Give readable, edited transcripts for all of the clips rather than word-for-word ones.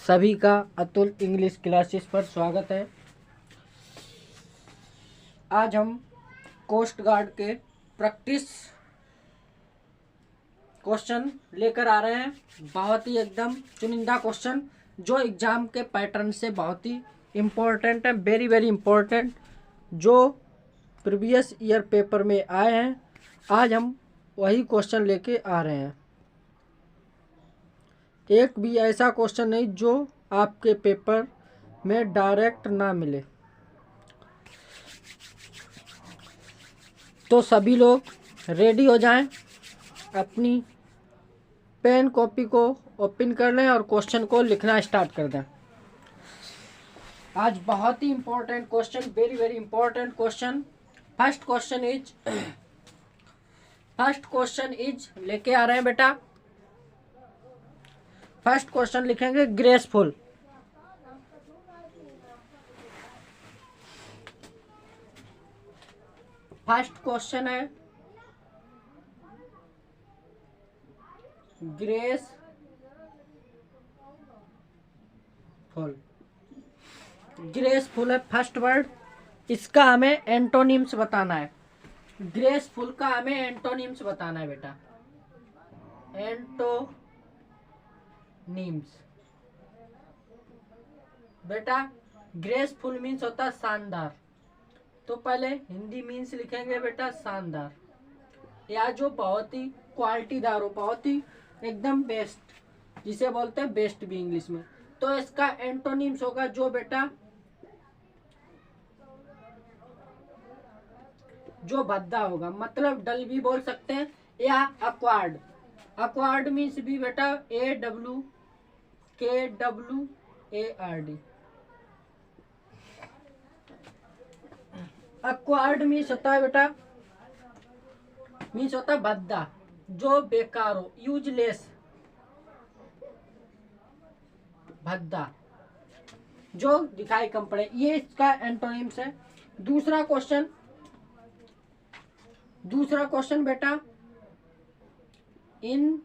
सभी का Atul English classes पर स्वागत है। आज हम कोस्ट गार्ड के प्रैक्टिस क्वेश्चन लेकर आ रहे हैं। बहुत ही एकदम चुनिंदा क्वेश्चन जो एग्जाम के पैटर्न से बहुत ही इम्पोर्टेंट है, वेरी वेरी इम्पोर्टेंट, जो प्रीवियस ईयर पेपर में आए हैं। आज हम वही क्वेश्चन लेके आ रहे हैं। एक भी ऐसा क्वेश्चन नहीं जो आपके पेपर में डायरेक्ट ना मिले। तो सभी लोग रेडी हो जाएं, अपनी पेन कॉपी को ओपन कर लें और क्वेश्चन को लिखना स्टार्ट कर दें। आज बहुत ही important question, very very important question. First question is लेके आ रहे हैं बेटा। फर्स्ट क्वेश्चन लिखेंगे ग्रेसफुल। फर्स्ट क्वेश्चन है ग्रेसफुल। ग्रेसफुल है फर्स्ट वर्ड। इसका हमें एंटोनिम्स बताना है। ग्रेसफुल का हमें एंटोनिम्स बताना है बेटा। एंटोनिम्स बेटा, ग्रेसफुल मीन्स होता है शानदार। तो पहले हिंदी मीन्स लिखेंगे बेटा शानदार, या जो बहुत ही क्वालिटीदार हो, बहुत ही एकदम बेस्ट, जिसे बोलते हैं बेस्ट भी इंग्लिश में। तो इसका एंटोनिम्स होगा जो बेटा जो भद्दा होगा, मतलब डल भी बोल सकते हैं, या अक्वार्ड। अक्वार्ड मीन्स भी बेटा AWKWARD। अक्वार्ड मीन्स होता है बेटा, मीन्स होता है भद्दा, जो बेकार हो, यूजलेस, भद्दा, जो दिखाई कम पड़े। ये इसका एंटोनिम्स है। दूसरा क्वेश्चन बेटा, इन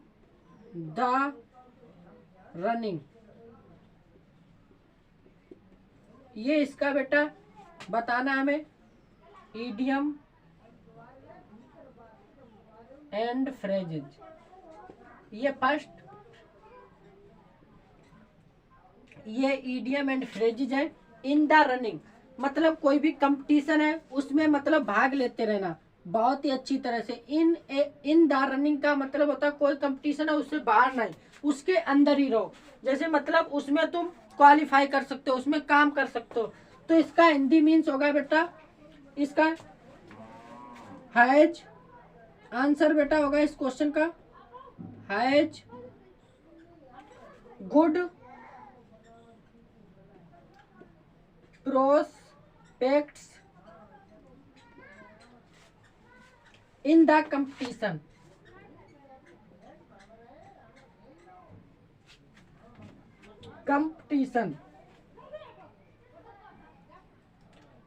द रनिंग। ये इसका बेटा बताना हमें इडियम एंड फ्रेजेज। ये इडियम एंड फ्रेजेज है। इन द रनिंग मतलब कोई भी कंपटीशन है उसमें मतलब भाग लेते रहना बहुत ही अच्छी तरह से। इन द रनिंग का मतलब होता है कोई कंपटीशन है उससे बाहर नहीं, उसके अंदर ही रहो। जैसे मतलब उसमें तुम क्वालिफाई कर सकते हो, उसमें काम कर सकते हो। तो इसका हिंदी मीन्स होगा बेटा, इसका हैज, आंसर बेटा होगा इस क्वेश्चन का has good prospects in the competition.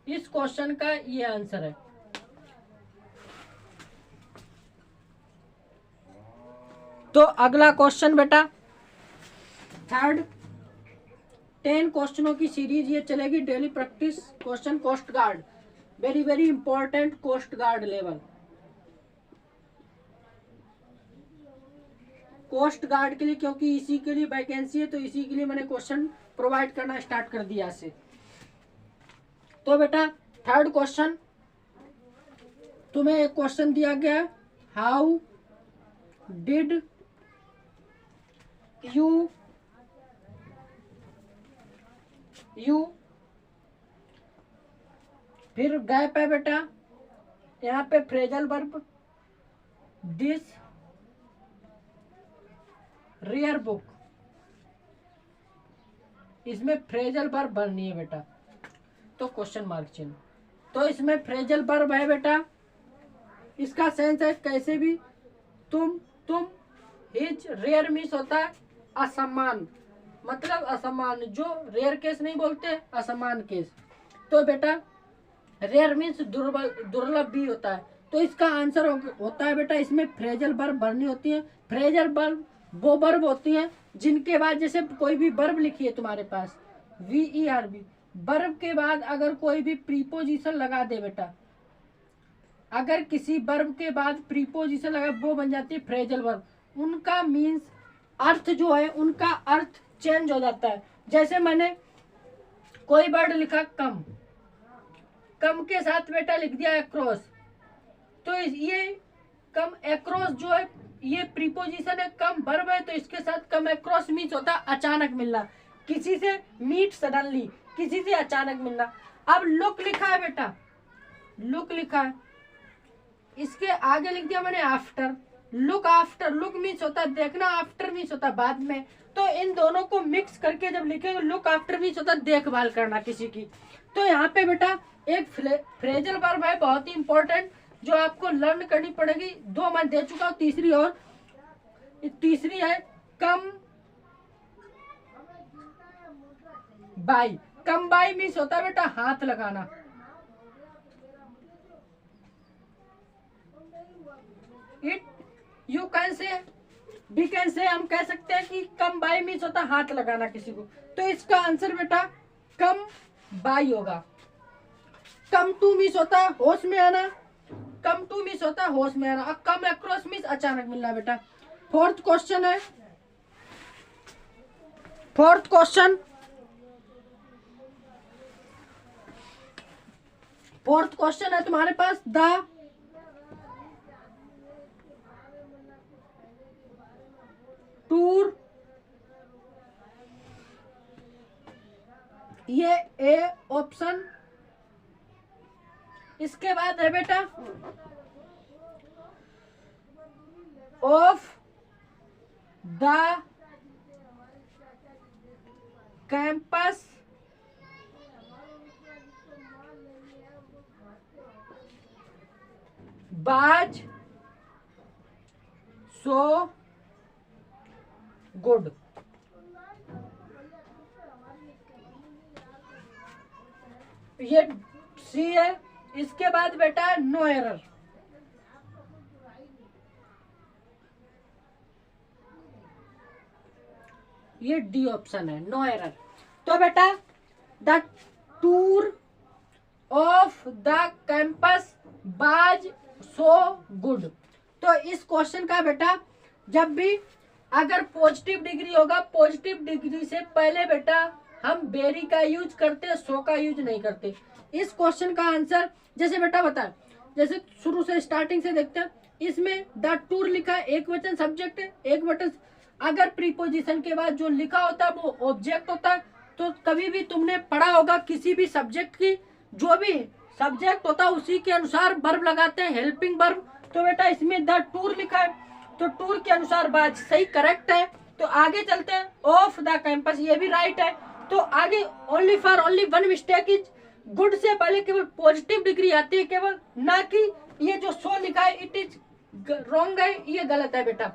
इस क्वेश्चन का ये आंसर है। तो अगला क्वेश्चन बेटा, थर्ड 10 क्वेश्चनों की सीरीज ये चलेगी, daily practice question coast guard, very very important coast guard level. Coast guard के लिए, क्योंकि इसी के लिए वैकेंसी है, तो इसी के लिए मैंने क्वेश्चन प्रोवाइड करना स्टार्ट कर दिया से। तो बेटा थर्ड क्वेश्चन, तुम्हें एक क्वेश्चन दिया गया है, हाउ डिड यू फिर गैप है बेटा, यहाँ पे phrasal verb, this rare book, इसमें फ्रेजल वर्ब भरनी है बेटा, तो क्वेश्चन मार्क चिन्ह। तो इसमें फ्रेजल वर्ब है बेटा, इसका सेंस है कैसे भी तुम हिज। रेयर मीन्स होता है असमान, मतलब असमान, जो रेयर केस नहीं बोलते, असमान केस। तो बेटा रेयर मीन्स दुर्लभ भी होता है। तो इसका आंसर होता है बेटा, इसमें फ्रेजल वर्ब भरनी होती है। फ्रेजल वर्ब वो वर्ब होती है जिनके बाद जैसे कोई भी वर्ब लिखी है तुम्हारे पास, VERB, वर्ब के बाद अगर कोई भी प्रीपोजिशन लगा दे बेटा, अगर किसी वर्ब के बाद प्रीपोजिशन लगा, वो बन जाती है फ्रेजल वर्ब। उनका मीन्स अर्थ जो है, उनका अर्थ चेंज हो जाता है। जैसे मैंने कोई वर्ड लिखा कम, कम के साथ बेटा लिख दिया एक्रॉस, तो ये कम एक्रॉस जो है ये प्रीपोजिशन है, कम वर्ब है, तो इसके साथ कम एक्रॉस मीन्स होता है अचानक मिलना, किसी से मीट सडनली, किसी से अचानक मिलना। अब लुक लिखा है बेटा, लुक लिखा है, इसके आगे लिख दिया मैंने after, look after, look means होता है देखना, आफ्टर मीन्स होता है बाद में, तो इन दोनों को मिक्स करके जब लिखेंगे लुक आफ्टर मीन्स होता है देखभाल करना किसी की। तो यहाँ पे बेटा एक फ्रेजल वर्ब है बहुत ही इंपॉर्टेंट, जो आपको लर्न करनी पड़ेगी। दो मैं दे चुका हूँ, तीसरी और तीसरी है come by. Come by means होता है बेटा हाथ लगाना, it you can say, we can say, हम कह सकते हैं कि कम बाई मीन्स होता है हाथ लगाना किसी को। तो इसका आंसर बेटा कम बाई होगा। कम टू मीन्स होता है होश में आना, कम टू मीन्स होता है होश में आना, और कम अक्रॉस मीन्स अचानक मिलना बेटा। फोर्थ क्वेश्चन है, फोर्थ क्वेश्चन, फोर्थ क्वेश्चन है तुम्हारे पास, द टूर, ये ए ऑप्शन। इसके बाद है बेटा ऑफ द कैंपस बाज सो गुड। ये सी है। इसके बाद बेटा नो एरर, ये डी ऑप्शन है नो एरर। तो बेटा the tour of the campus बाज सो गुड। तो इस क्वेश्चन का बेटा जब भी अगर पॉजिटिव डिग्री होगा, पॉजिटिव डिग्री से पहले बेटा हम वेरी का यूज करते हैं, सो का यूज नहीं करते। इस क्वेश्चन का आंसर जैसे बेटा बता, जैसे शुरू से स्टार्टिंग से देखते हैं, इसमें द टूर लिखा है, एक वचन सब्जेक्ट है, एक वचन, अगर प्रीपोजिशन के बाद जो लिखा होता है वो ऑब्जेक्ट होता है। तो कभी भी तुमने पढ़ा होगा किसी भी सब्जेक्ट की, जो भी सब्जेक्ट होता है उसी के अनुसार वर्ब लगाते हैं, हेल्पिंग वर्ब। तो बेटा इसमें द टूर लिखा है, तो टूर के अनुसार बात सही करेक्ट है। तो आगे चलते हैं, ऑफ द कैंपस, ये भी राइट है। तो आगे only for only one mistake is, good से पहले केवल पॉजिटिव डिग्री आती है केवल, ना कि ये जो सो लिखा है इट इज रॉन्ग है, ये गलत है बेटा।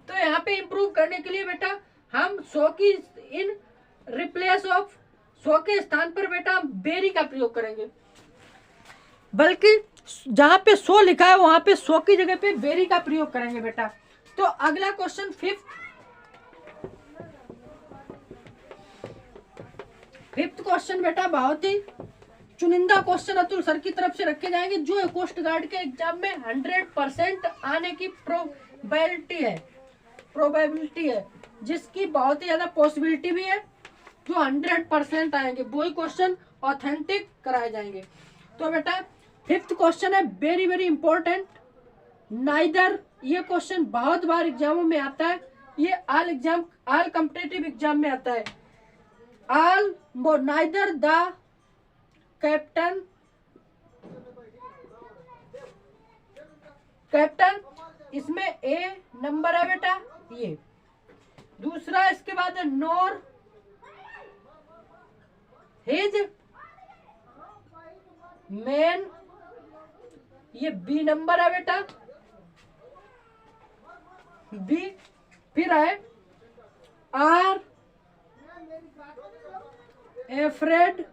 तो यहाँ पे इंप्रूव करने के लिए बेटा हम सो की इन रिप्लेस ऑफ, सो के स्थान पर बेटा हम बेरी का प्रयोग करेंगे, बल्कि जहां पे सो लिखा है वहां पे सो की जगह पे बेरी का प्रयोग करेंगे बेटा। तो अगला क्वेश्चन फिफ्थ क्वेश्चन बेटा बहुत ही चुनिंदा क्वेश्चन अतुल सर की तरफ से रखे जाएंगे, जो कोस्ट गार्ड के एग्जाम में 100% आने की प्रोबेबिलिटी है, जिसकी बहुत ही ज्यादा पॉसिबिलिटी भी है, जो 100% आएंगे वही क्वेश्चन ऑथेंटिक कराए जाएंगे। तो बेटा फिफ्थ क्वेश्चन है वेरी वेरी इंपॉर्टेंट, नाइदर, ये क्वेश्चन बहुत बार एग्जामों में आता है, ये ऑल कॉम्पिटिटिव एग्जाम में आता है। नाइदर द कैप्टन इसमें ए नंबर है बेटा, ये दूसरा। इसके बाद है नोर हिज मेन, ये बी नंबर है बेटा, बी। फिर है आर एफ्रेड,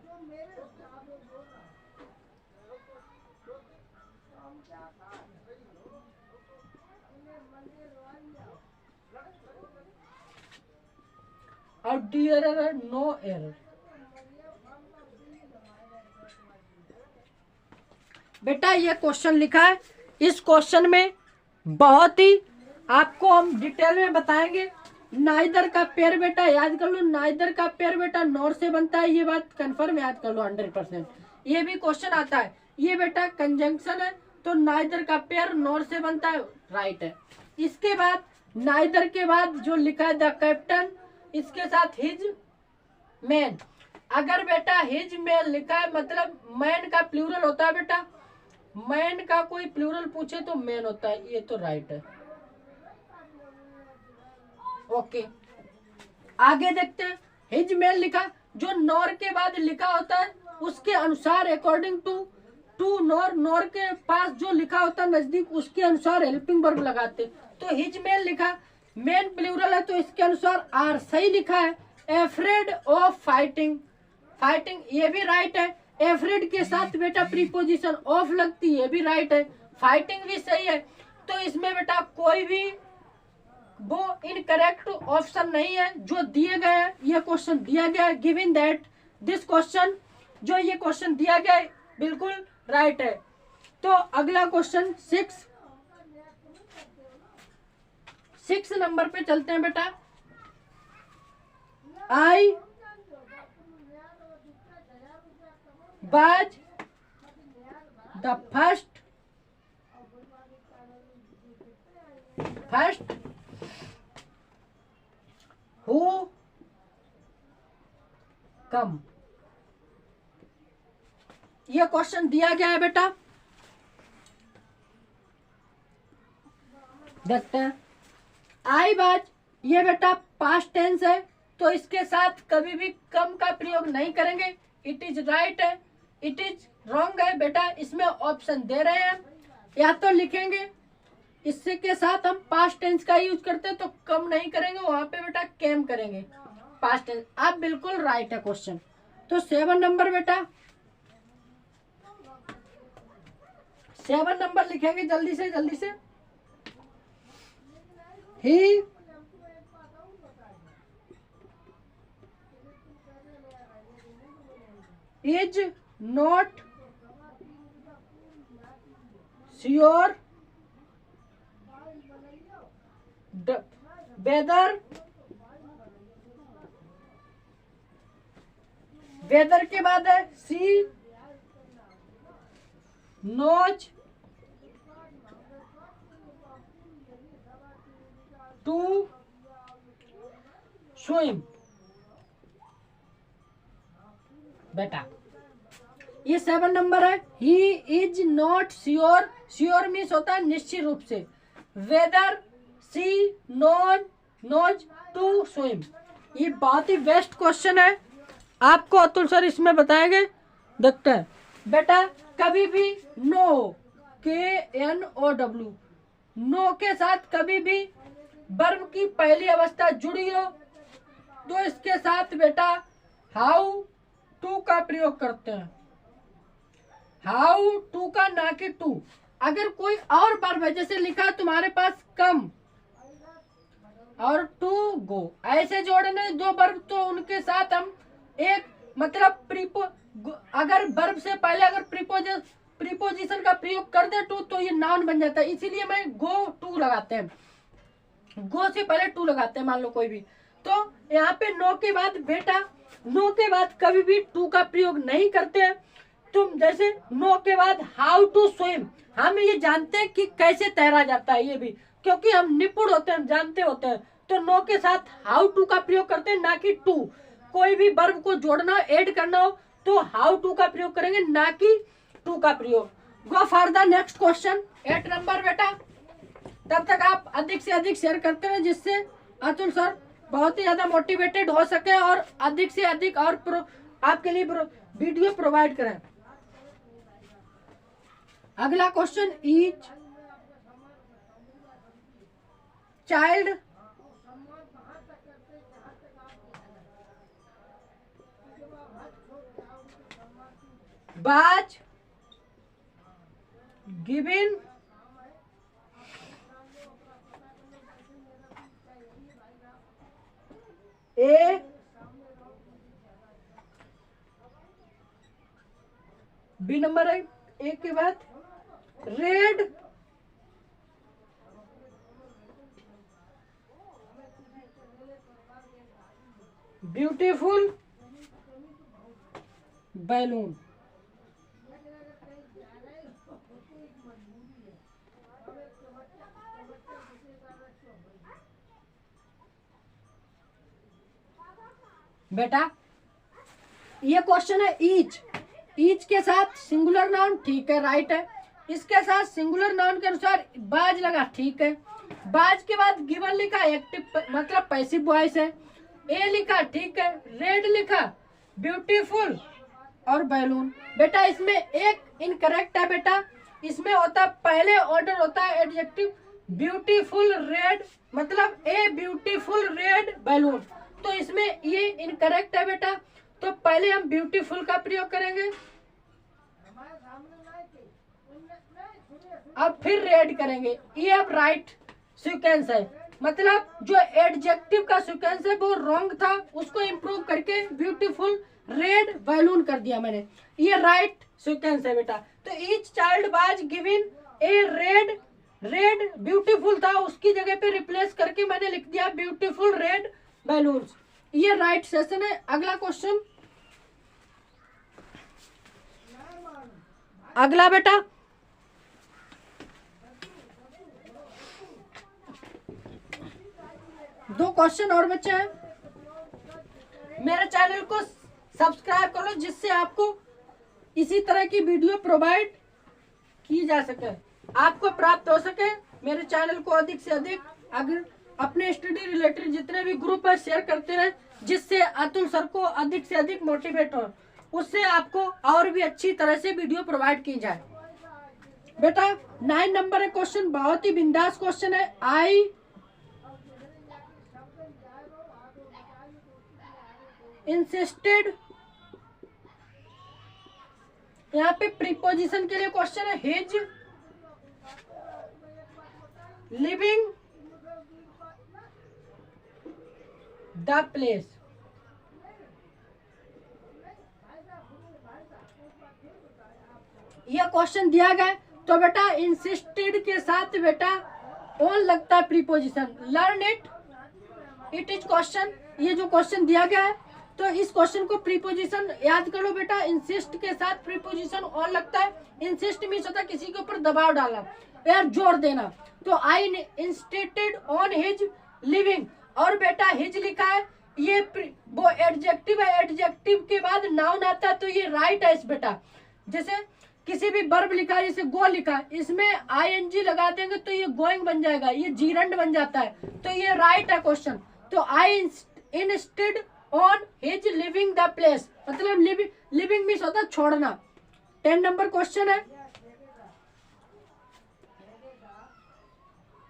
और डी एरर है नो एरर। बेटा ये क्वेश्चन लिखा है, इस क्वेश्चन में बहुत ही आपको हम डिटेल में बताएंगे। नाइदर का पेयर बेटा याद कर लो, नाइदर का पेयर बेटा नॉर से बनता है, ये बात कंफर्म याद कर लो 100%। ये भी क्वेश्चन आता है, ये बेटा कंजंक्शन है तो नाइदर का पेयर नॉर से बनता है, राइट है। इसके बाद नाइदर के बाद जो लिखा है द कैप्टन, इसके साथ हिज मैन। अगर बेटा हिज मैन लिखा है मतलब मैन का प्लूरल होता है बेटा, मैन का कोई प्लूरल पूछे तो मैन होता है, ये तो राइट है। ओके आगे देखते हैं, हिज मैन लिखा, जो नॉर के बाद लिखा होता है उसके अनुसार according to, to nor, nor के पास जो लिखा होता है नजदीक उसके अनुसार हेल्पिंग वर्ब लगाते। तो हिज मैन लिखा, मैन प्लूरल है तो इसके अनुसार आर सही लिखा है। एफ्रेड ऑफ फाइटिंग, फाइटिंग ये भी राइट है। एफ्रेड के साथ बेटा प्रीपोजिशन ऑफ लगती है, ये भी राइट है। फाइटिंग भी सही है। तो इसमें बेटा कोई भी वो इनकरेक्ट ऑप्शन नहीं है जो दिए गए हैं। ये क्वेश्चन दिया गया है, गिवन दैट दिस क्वेश्चन, जो ये क्वेश्चन दिया गया है बिल्कुल राइट है। तो अगला क्वेश्चन 6 नंबर पे चलते हैं बेटा। आई was the first who come, ये क्वेश्चन दिया गया है बेटा, देखते हैं। आई बाज ये बेटा पास्ट टेंस है तो इसके साथ कभी भी कम का प्रयोग नहीं करेंगे। इट इज राइट है, इट इज रॉन्ग है बेटा, इसमें ऑप्शन दे रहे हैं, या तो लिखेंगे इससे के साथ हम पास्ट टेंस का यूज करते हैं तो कम नहीं करेंगे, वहां पे बेटा केम करेंगे पास्ट टेंस। अब बिल्कुल राइट है क्वेश्चन। तो 7 नंबर बेटा, 7 नंबर लिखेंगे जल्दी से जल्दी से। He is not sure whether, whether के बाद है सी नोज टू स्विम। बेटा ये 7 नंबर है, he is not sure, sure means होता है निश्चित रूप से, whether she knows to swim. ये बहुत ही बेस्ट क्वेश्चन है, आपको अतुल सर इसमें बताएंगे। देखते हैं बेटा, कभी भी नो KNOW, नो के साथ कभी भी वर्ब की पहली अवस्था जुड़ी हो तो इसके साथ बेटा हाउ टू का प्रयोग करते हैं, हाउ टू का, ना कि टू। अगर कोई और वर्ब है जैसे लिखा तुम्हारे पास कम और टू गो, ऐसे जोड़ने दो वर्ब तो उनके साथ हम एक मतलब अगर वर्ब से पहले अगर प्रीपोजिशन का प्रयोग कर दे तो ये नाउन बन जाता है, इसीलिए मैं गो टू लगाते हैं, गो से पहले टू लगाते हैं मान लो कोई भी। तो यहाँ पे नो के बाद बेटा, नो के बाद कभी भी टू का प्रयोग नहीं करते हैं। तुम जैसे नो के बाद हाउ टू स्विम, हम ये जानते हैं कि कैसे तैरा जाता है, ये भी क्योंकि हम निपुण होते हैं, हम जानते होते हैं, तो नो के साथ हाउ टू का प्रयोग करते हैं, ना कि टू। कोई भी वर्ब को जोड़ना ऐड करना हो तो हाउ टू का प्रयोग करेंगे, ना कि टू का प्रयोग। Go for the next question 8 number बेटा। तब तक आप अधिक से अधिक शेयर करते रहे जिससे अतुल सर बहुत ही ज्यादा मोटिवेटेड हो सके और अधिक से अधिक और आपके लिए वीडियो प्रोवाइड करें। अगला क्वेश्चन, इज चाइल्ड बाज गिवन ए बी नंबर है ए के बाद रेड, ब्यूटीफुल बैलून। बेटा ये क्वेश्चन है ईच, ईच के साथ सिंगुलर नाउन, ठीक है, राइट है। इसके साथ सिंगुलर नाउन के अनुसार बाज लगा, ठीक है। बाज के बाद गिवन लिखा, एक्टिव मतलब पैसिव वॉइस है। ए लिखा, ठीक है। रेड लिखा, ब्यूटीफुल और बैलून। बेटा इसमें एक इनकरेक्ट है बेटा, इसमें होता पहले ऑर्डर होता है एडजेक्टिव ब्यूटीफुल रेड, मतलब ए ब्यूटीफुल रेड बैलून, तो इसमें ये इनकरेक्ट है बेटा। तो पहले हम ब्यूटीफुल का प्रयोग करेंगे, अब फिर रेड करेंगे, ये अब राइट सीक्वेंस है। मतलब जो एडजेक्टिव का सीक्वेंस है वो रॉन्ग था, उसको इम्प्रूव करके ब्यूटीफुल रेड बैलून कर दिया मैंने, ये राइट सीक्वेंस है बेटा। तो each child was given A red, red beautiful था, उसकी जगह पे रिप्लेस करके मैंने लिख दिया ब्यूटीफुल रेड बैलून्स, ये राइट सेशन है। अगला क्वेश्चन, अगला बेटा दो क्वेश्चन और बचे हैं। मेरे चैनल को सब्सक्राइब करो जिससे आपको इसी तरह की वीडियो प्रोवाइड की जा सके, आपको प्राप्त हो सके। मेरे चैनल को अधिक से अधिक अगर अपने स्टडी रिलेटेड जितने भी ग्रुप है शेयर करते रहे, जिससे अतुल सर को अधिक से अधिक मोटिवेट हो, उससे आपको और भी अच्छी तरह से वीडियो प्रोवाइड की जाए। बेटा 9 नंबर है क्वेश्चन, बहुत ही बिंदास क्वेश्चन है। आई इंसिस्टेड, यहाँ पे प्रीपोजिशन के लिए क्वेश्चन है हिज लिविंग द प्लेस। यह क्वेश्चन दिया गया तो बेटा इंसिस्टेड के साथ बेटा ऑन लगता है preposition, learn it, it is question. ये जो क्वेश्चन दिया गया है तो इस क्वेश्चन को प्रीपोजिशन याद कर लो बेटा, इंसिस्ट के साथ प्रीपोजिशन ऑन लगता है। इंसिस्ट मीन्स होता है किसी के ऊपर दबाव डालना, यार जोर देना। तो आई इंसिस्टेड ऑन हिज लिविंग, और बेटा हिज लिखा है, ये वो एडजेक्टिव है, एडजेक्टिव के बाद नाउन आता है, तो ये राइट है इस बेटा। जैसे किसी भी वर्ब लिखा है, जैसे गो लिखा है, इसमें आईएनजी लगा देंगे तो ये गोइंग बन जाएगा, ये जीरंड बन जाता है, तो ये राइट है क्वेश्चन। तो I instead on his leaving the place, मतलब लिविंग मीन्स होता है छोड़ना। 10 नंबर क्वेश्चन है,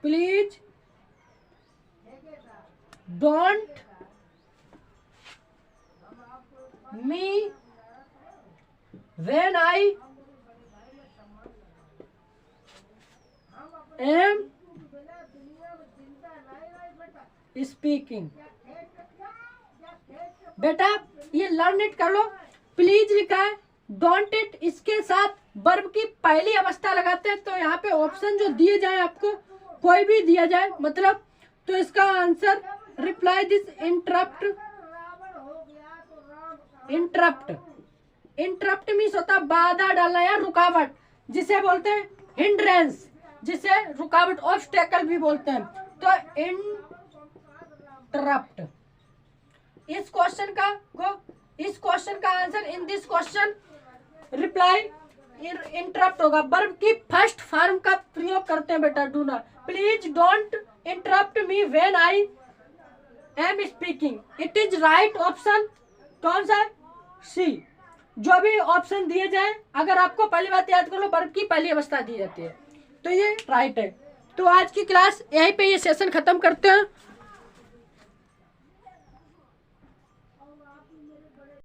please don't me when I am speaking. बेटा ये लर्न इट कर लो, प्लीज लिखा है, डोंट इट इसके साथ वर्ब की पहली अवस्था लगाते हैं, तो यहाँ पे ऑप्शन जो दिए जाए आपको कोई भी दिया जाए मतलब, तो इसका answer reply this interrupt, interrupt, interrupt means होता है बाधा डालना या रुकावट, जिसे बोलते हैं हिंड्रेंस, जिसे रुकावट ऑब्स्टेकल भी बोलते हैं। तो इंटरप्ट, इस क्वेश्चन का answer in this question reply interrupt होगा। वर्ब की फर्स्ट फॉर्म का प्रयोग करते हैं बेटा, do not, please don't interrupt me when I am speaking. It is right option, कौन सा है? सी। जो भी ऑप्शन दिए जाए, अगर आपको पहली बात याद कर लो, वर्ब की पहली अवस्था दी जाती है, तो ये राइट है। तो आज की क्लास यहीं पे ये सेशन खत्म करते हैं।